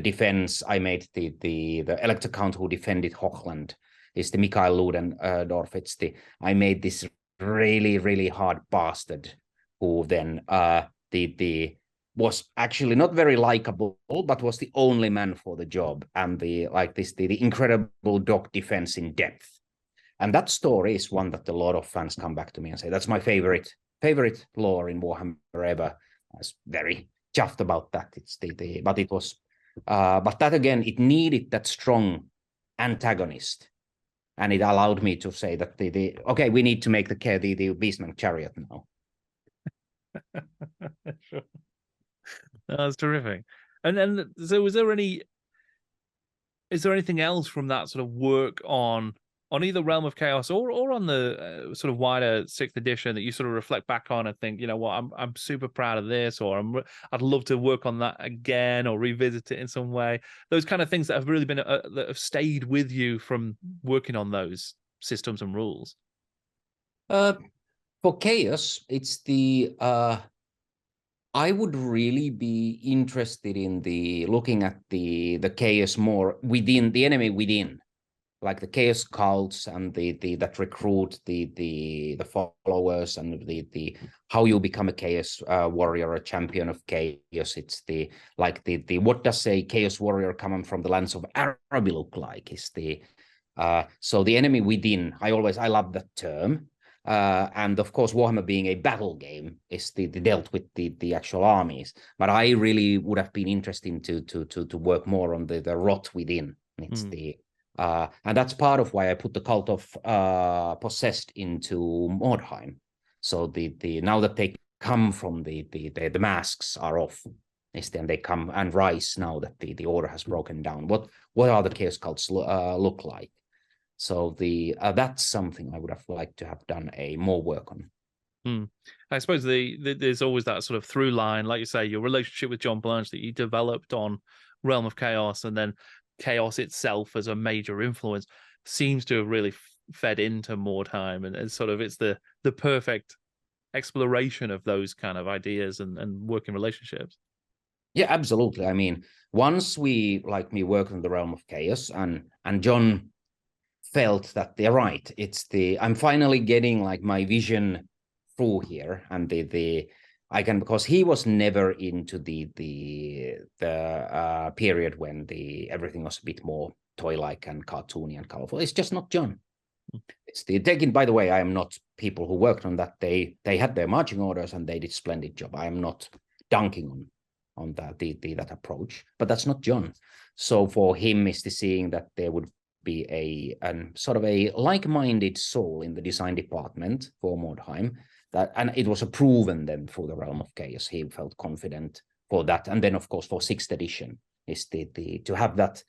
defense I made, the Elector Count who defended Hochland is the Mikael Ludendorff. I made this really, really hard bastard who then was actually not very likable, but was the only man for the job, and the incredible dog defense in depth. And that story is one that a lot of fans come back to me and say, that's my favorite lore in Warhammer ever. I was very chuffed about that. But it was, but that again, it needed that strong antagonist, and it allowed me to say that okay, we need to make the Beastman chariot now. Sure. That's terrific. And so, is there anything else from that sort of work on either Realm of Chaos or on the sort of wider 6th edition that you sort of reflect back on and think, you know what, I'm super proud of this, or I'd love to work on that again or revisit it in some way? Those kind of things that have really been that have stayed with you from working on those systems and rules. For Chaos, it's I would really be interested in looking at the Chaos more within the enemy within. Like the Chaos cults and that recruit the followers, and the how you become a Chaos warrior, a champion of Chaos. It's what does a Chaos warrior coming from the lands of Araby look like? Is so the enemy within. I love that term. And of course, Warhammer being a battle game is dealt with the actual armies. But I really would have been interested to work more on the rot within. It's And that's part of why I put the cult of possessed into Mordheim. So the now that they come from the masks are off, then they come and rise now that the order has broken down. What are the chaos cults look like? So that's something I would have liked to have done more work on. I suppose there's always that sort of through line, like you say, your relationship with John Blanche that you developed on Realm of Chaos, and then Chaos itself as a major influence seems to have really fed into Mordheim, and sort of it's the perfect exploration of those kind of ideas and working relationships. Yeah, absolutely. I mean, once we, like me, worked on the Realm of Chaos, and John felt that they're right. I'm finally getting like my vision through here, and I can, because he was never into the period when everything was a bit more toy-like and cartoony and colorful. It's just not John. It's taking, by the way, I am not people who worked on that. They had their marching orders and they did splendid job. I am not dunking on that approach, but that's not John. So for him is seeing that there would be a sort of a like-minded soul in the design department for Mordheim, and it was a proven then for the Realm of Chaos. He felt confident for that, and then of course for 6th edition is to have that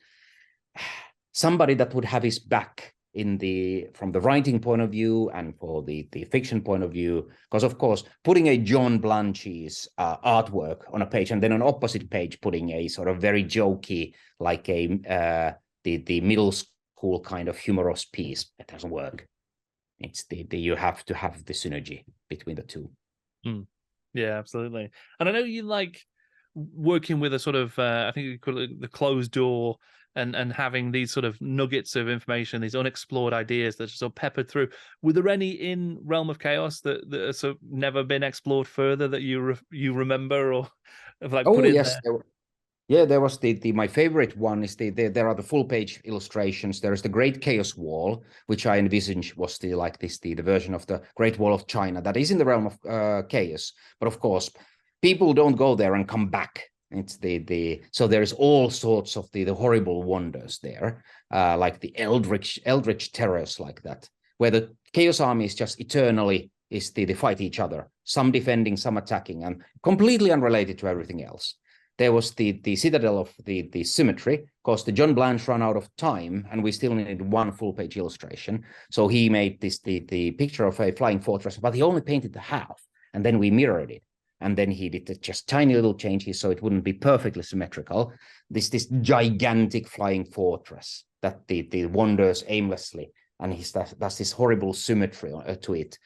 somebody that would have his back from the writing point of view and for the fiction point of view, because of course putting a John Blanche's artwork on a page and then on opposite page putting a sort of very jokey like a the middle school kind of humorous piece, it doesn't work. It's you have to have the synergy between the two. Yeah, absolutely. And I know you like working with a sort of I think you call it the closed door, and having these sort of nuggets of information, these unexplored ideas that are sort of peppered through. Were there any in Realm of Chaos that have sort of never been explored further that you remember or have like put in yes, there? There was my favorite one is there are the full page illustrations. There is the Great Chaos Wall, which I envisage was the version of the Great Wall of China that is in the Realm of Chaos. But of course, people don't go there and come back. It's so there is all sorts of the horrible wonders there, like the eldritch terrors like that, where the Chaos Army is just eternally they fight each other, some defending, some attacking, and completely unrelated to everything else. There was the Citadel of the symmetry, because the John Blanche ran out of time, and we still needed one full-page illustration. So he made the picture of a flying fortress, but he only painted the half, and then we mirrored it. And then he did just tiny little changes so it wouldn't be perfectly symmetrical. This gigantic flying fortress that the wanders aimlessly, and that's this horrible symmetry to it.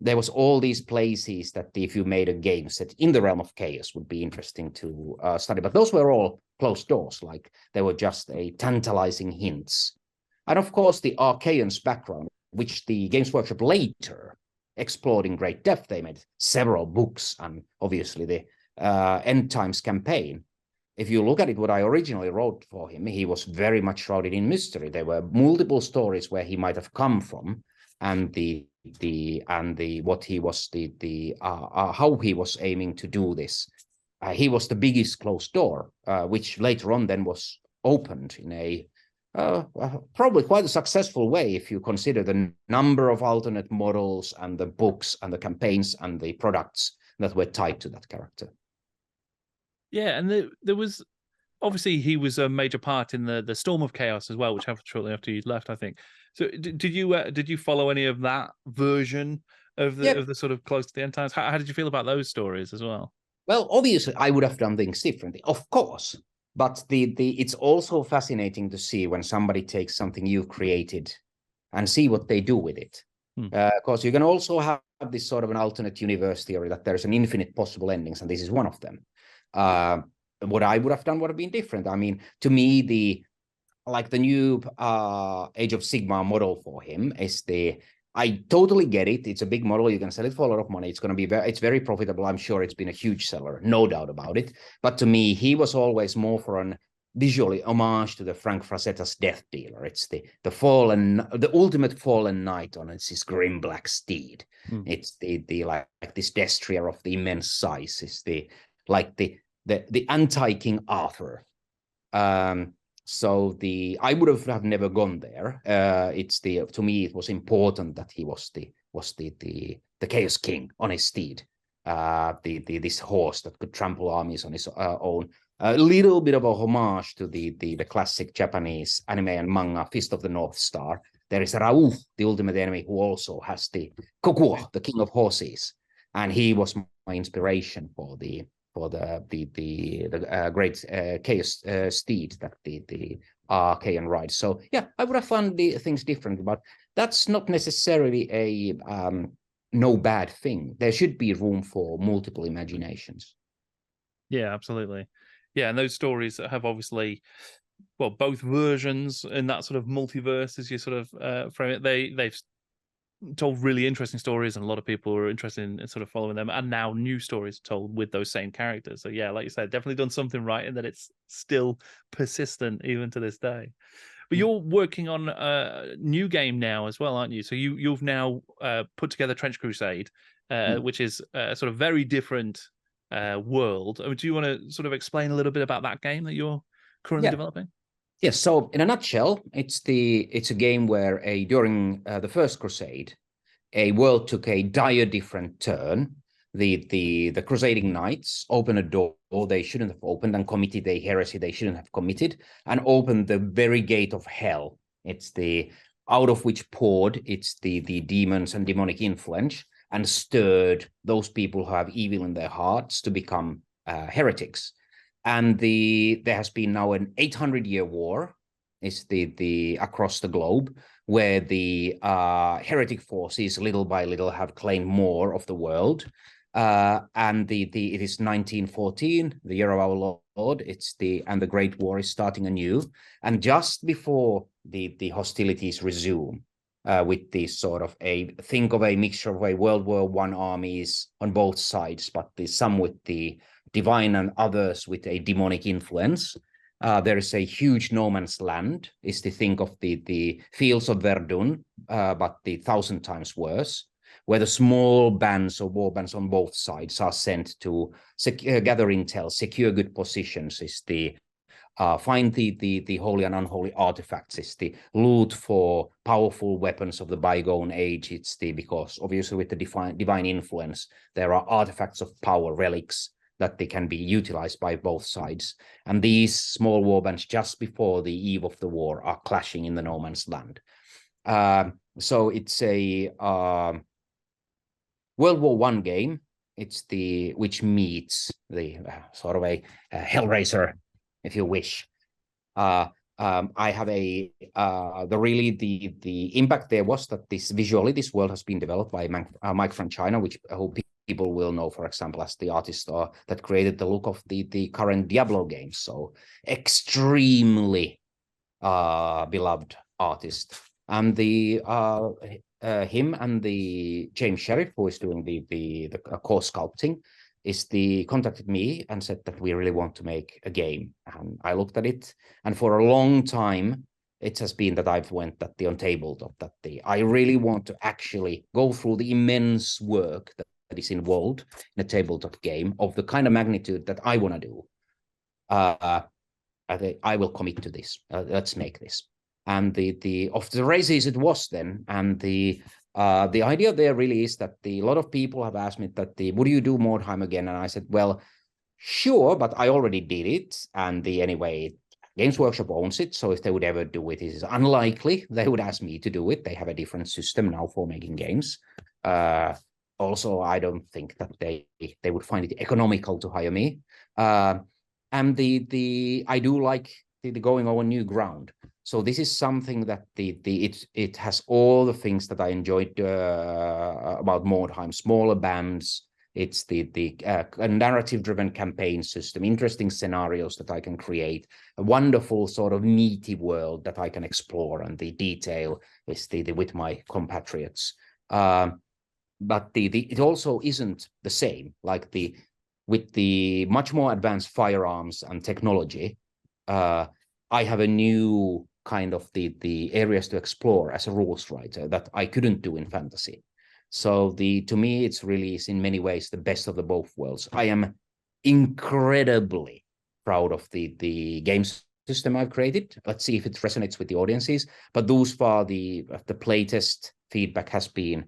There was all these places that if you made a game set in the Realm of Chaos would be interesting to study, but those were all closed doors, like they were just a tantalizing hints. And of course the Archaeans background, which the Games Workshop later explored in great depth. They made several books, and obviously the End Times campaign. If you look at it, what I originally wrote for him, he was very much shrouded in mystery. There were multiple stories where he might have come from, and what he was how he was aiming to do this. He was the biggest closed door, which later on then was opened in a probably quite a successful way if you consider the number of alternate models and the books and the campaigns and the products that were tied to that character. Yeah, and there was obviously he was a major part in the Storm of Chaos as well, which happened shortly after you left, I think. So did you follow any of that version of the sort of close to the end times? How did you feel about those stories as well? Well, obviously I would have done things differently, of course. But it's also fascinating to see when somebody takes something you've created and see what they do with it. Because you can also have this sort of an alternate universe theory that there's an infinite possible endings, and this is one of them. What I would have done would have been different. I mean, to me, the new Age of Sigmar model for him is I totally get it. It's a big model. You can sell it for a lot of money. It's going to be it's very profitable. I'm sure it's been a huge seller, no doubt about it. But to me, he was always more for an visually homage to the Frank Frazetta's Death Dealer. It's the ultimate fallen knight on his grim black steed. It's the like this destrier of the immense size. It's the anti-King Arthur. So I would have never gone there. To me it was important that he was the Chaos King on his steed, this horse that could trample armies on his own. A little bit of a homage to the classic Japanese anime and manga Fist of the North Star. There is Rauh, the ultimate enemy, who also has the Kokuo, the king of horses, and he was my inspiration for the great Chaos steed that the Archaean rides. So yeah, I would have found the things different, but that's not necessarily a no bad thing. There should be room for multiple imaginations. Yeah, absolutely. Yeah, and those stories have obviously, well, both versions in that sort of multiverse, as you sort of frame it. They've told really interesting stories, and a lot of people are interested in sort of following them. And now new stories told with those same characters. So yeah, like you said, definitely done something right, in that it's still persistent even to this day. But you're working on a new game now as well, aren't you? So you've now put together Trench Crusade, which is a sort of very different world. Do you want to sort of explain a little bit about that game that you're currently developing? Yes. So in a nutshell, it's a game where during the First Crusade, a world took a dire different turn. The crusading knights opened a door they shouldn't have opened and committed a heresy they shouldn't have committed, and opened the very gate of hell. It's out of which poured the demons and demonic influence, and stirred those people who have evil in their hearts to become heretics. And there has been now an 800-year war, is across the globe, where the heretic forces little by little have claimed more of the world. And it is 1914, the year of our Lord. And the Great War is starting anew. And just before the hostilities resume, with this sort of think of a mixture of a World War I armies on both sides, but some with the divine and others with a demonic influence. There is a huge no man's land, is to think of the fields of Verdun, but 1,000 times worse, where the small bands or war bands on both sides are sent to gather intel, secure good positions, is find the holy and unholy artifacts, is the loot for powerful weapons of the bygone age. It's because obviously with the divine influence, there are artifacts of power, relics, that they can be utilized by both sides. And these small warbands just before the eve of the war are clashing in the no man's land. So it's a World War I game. It's which meets the sort of a Hellraiser, if you wish. I have the impact there was that this world has been developed by Mike from China, which people will know, for example, as the artist that created the look of the current Diablo games. So extremely beloved artist. And him and the James Sheriff, who is doing the core sculpting, contacted me and said that we really want to make a game. And I looked at it, and for a long time it has been that I've went on tabletop, I really want to actually go through the immense work that is involved in a tabletop game of the kind of magnitude that I want to do. I will commit to this. Let's make this. And of the races it was then, and the idea there really is that a lot of people have asked me that would you do Mordheim again? And I said, well, sure, but I already did it. And anyway, Games Workshop owns it, so if they would ever do it is unlikely they would ask me to do it. They have a different system now for making games. Also, I don't think that they would find it economical to hire me. And I do like the going over new ground. So this is something that it has all the things that I enjoyed about Mordheim: smaller bands. It's the narrative-driven campaign system, interesting scenarios that I can create, a wonderful sort of meaty world that I can explore, and the detail is with my compatriots. But it also isn't the same. Like with the much more advanced firearms and technology, I have a new kind of the areas to explore as a rules writer that I couldn't do in fantasy. So to me, it's really in many ways the best of the both worlds. I am incredibly proud of the Games system I've created. Let's see if it resonates with the audiences. But thus far, the playtest feedback has been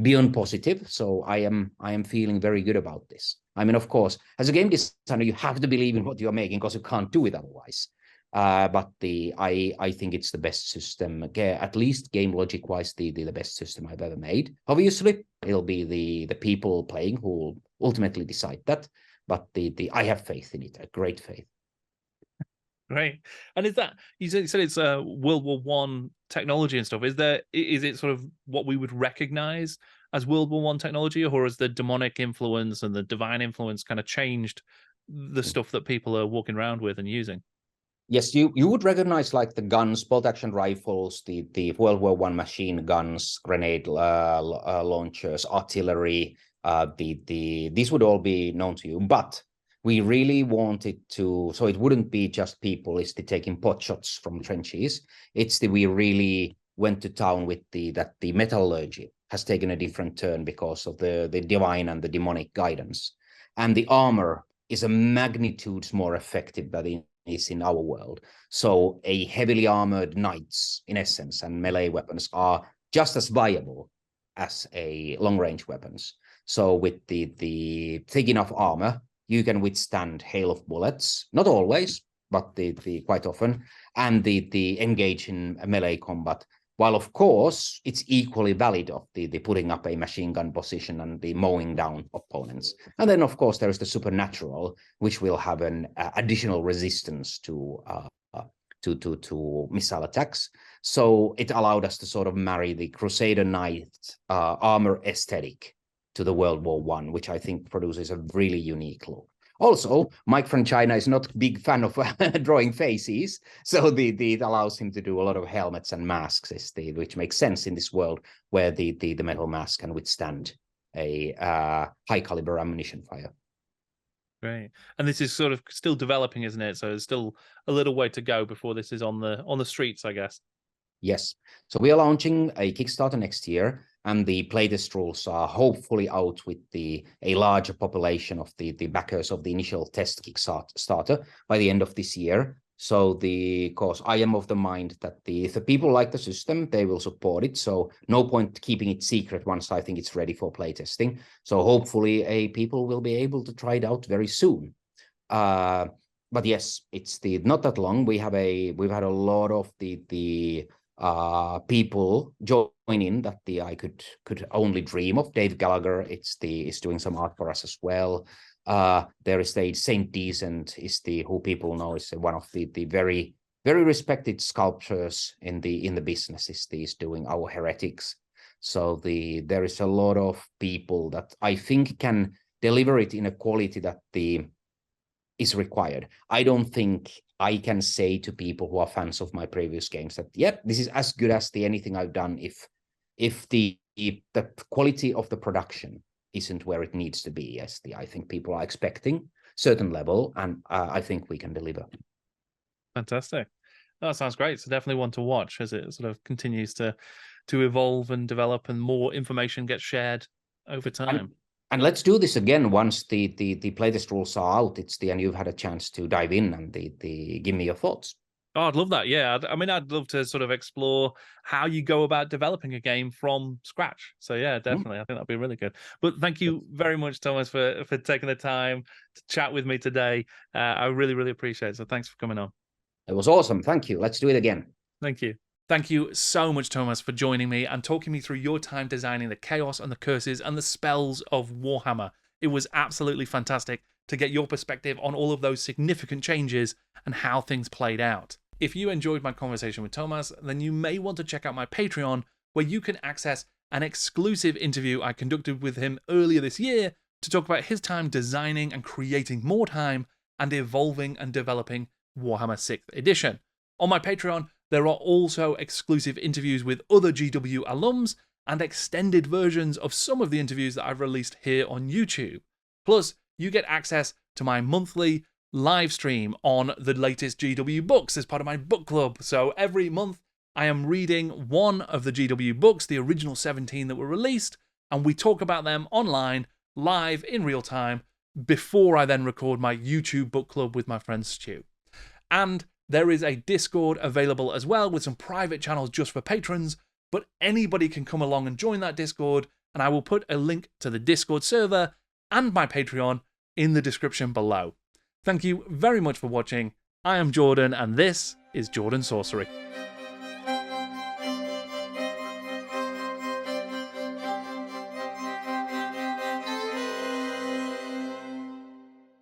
beyond positive. So I am feeling very good about this. I mean, of course, as a game designer, you have to believe in what you're making because you can't do it otherwise. But I think it's the best system, at least game logic wise, the best system I've ever made. Obviously, it'll be the people playing who will ultimately decide that. But I have faith in it, a great faith. Great. And is that, you said it's World War One technology and stuff. Is it sort of what we would recognize as World War One technology, or has the demonic influence and the divine influence kind of changed the stuff that people are walking around with and using? Yes, you would recognize like the guns, bolt action rifles, the World War One machine guns, grenade launchers, artillery. These would all be known to you, but we really wanted to, so it wouldn't be just people taking pot shots from trenches. We really went to town with that the metallurgy has taken a different turn because of the divine and the demonic guidance, and the armor is a magnitude more effective than it is in our world. So a heavily armored knights, in essence, and melee weapons are just as viable as a long-range weapons. So with the thick enough armor, you can withstand hail of bullets, not always, but quite often, and the engage in melee combat. While of course it's equally valid of the putting up a machine gun position and the mowing down opponents. And then of course there is the supernatural, which will have an additional resistance to missile attacks. So it allowed us to sort of marry the Crusader Knight armor aesthetic to the World War One, which I think produces a really unique look. Also, Mike from China is not a big fan of drawing faces, so it allows him to do a lot of helmets and masks, which makes sense in this world where the metal mask can withstand a high caliber ammunition fire. Right, and this is sort of still developing, isn't it? So there's still a little way to go before this is on the streets, I guess. Yes, so we are launching a Kickstarter next year, and the playtest rules are hopefully out with a larger population of the backers of the initial test Kickstarter by the end of this year. So course, I am of the mind that if the people like the system, they will support it. So no point keeping it secret once I think it's ready for playtesting. So hopefully people will be able to try it out very soon. But yes, it's not that long. We've had a lot of the people join in that I could only dream of. Dave Gallagher is doing some art for us as well. There is Saint Decent who people know is one of the very very respected sculptors in the business. Is doing our heretics. So there is a lot of people that I think can deliver it in a quality that is required. I don't think I can say to people who are fans of my previous games that, yep, this is as good as anything I've done if the quality of the production isn't where it needs to be. Yes, I think people are expecting certain level, and I think we can deliver. Fantastic. That sounds great. So definitely one to watch as it sort of continues to evolve and develop, and more information gets shared over time. And let's do this again once the playtest rules are out. And you've had a chance to dive in and give me your thoughts. Oh, I'd love that. Yeah, I mean, I'd love to sort of explore how you go about developing a game from scratch. So yeah, definitely, I think that'd be really good. But thank you very much, Tuomas, for taking the time to chat with me today. I really, really appreciate it. So thanks for coming on. It was awesome. Thank you. Let's do it again. Thank you. Thank you so much, Tuomas, for joining me and talking me through your time designing the chaos and the curses and the spells of Warhammer. It was absolutely fantastic to get your perspective on all of those significant changes and how things played out. If you enjoyed my conversation with Tuomas, then you may want to check out my Patreon, where you can access an exclusive interview I conducted with him earlier this year to talk about his time designing and creating Mordheim and evolving and developing Warhammer 6th edition. On my Patreon, there are also exclusive interviews with other GW alums and extended versions of some of the interviews that I've released here on YouTube. Plus, you get access to my monthly live stream on the latest GW books as part of my book club. So every month I am reading one of the GW books, the original 17 that were released, and we talk about them online, live in real time, before I then record my YouTube book club with my friend Stu. And There is a Discord available as well with some private channels just for patrons, but anybody can come along and join that Discord, and I will put a link to the Discord server and my Patreon in the description below. Thank you very much for watching. I am Jordan, and this is Jordan Sorcery.